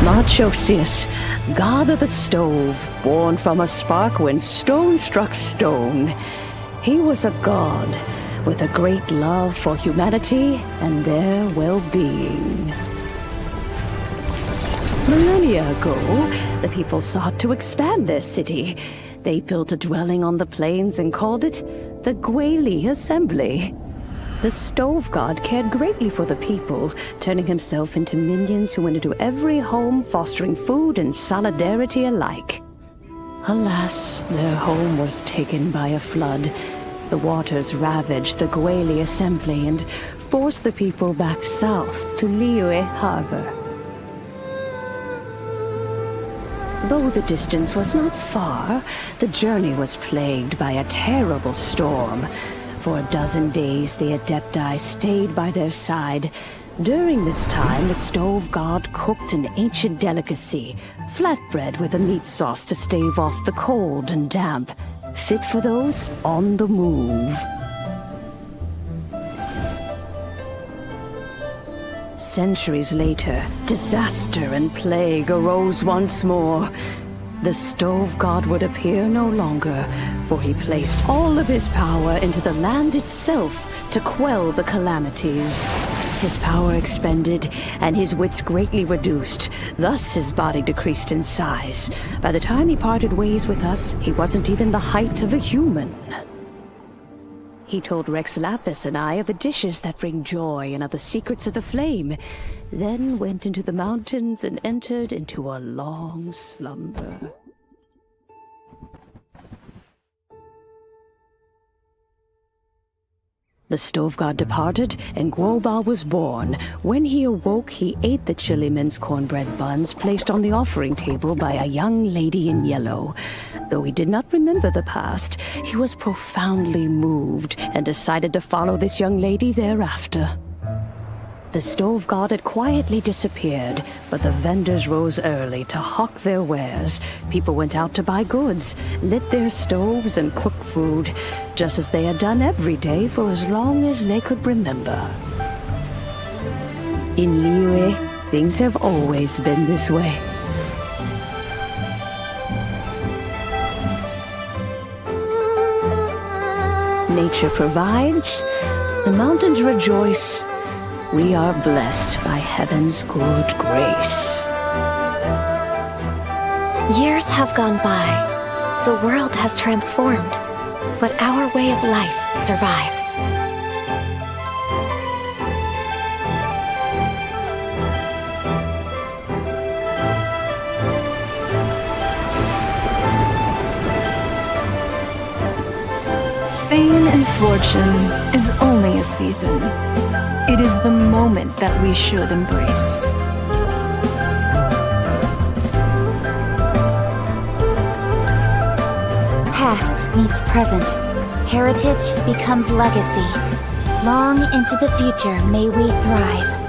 Marchosius, god of the stove, born from a spark when stone struck stone. He was a god with a great love for humanity and their well-being. Millennia ago, the people sought to expand their city. They built a dwelling on the plains and called it the Gueli Assembly. The stove god cared greatly for the people, turning himself into minions who went into every home, fostering food and solidarity alike. Alas, their home was taken by a flood. The waters ravaged the Gueli Assembly and forced the people back south to Liyue Harbor. Though the distance was not far, the journey was plagued by a terrible storm. For a dozen days, the Adepti stayed by their side. During this time, the stove god cooked an ancient delicacy, flatbread with a meat sauce to stave off the cold and damp, fit for those on the move. Centuries later, disaster and plague arose once more. The stove god would appear no longer, for he placed all of his power into the land itself to quell the calamities. His power expended, and his wits greatly reduced. Thus his body decreased in size. By the time he parted ways with us, he wasn't even the height of a human. He told Rex Lapis and I of the dishes that bring joy and of the secrets of the flame, then went into the mountains and entered into a long slumber. The stove god departed, and Guoba was born. When he awoke, he ate the chilimen's cornbread buns placed on the offering table by a young lady in yellow. Though he did not remember the past, he was profoundly moved and decided to follow this young lady thereafter. The stove god had quietly disappeared, but the vendors rose early to hawk their wares. People went out to buy goods, lit their stoves, and cooked food, just as they had done every day for as long as they could remember. In Liyue, things have always been this way. Nature provides, the mountains rejoice. We are blessed by heaven's good grace. Years have gone by. The world has transformed, but our way of life survives. Fame and fortune is only a season. It is the moment that we should embrace. Past meets present. Heritage becomes legacy. Long into the future may we thrive.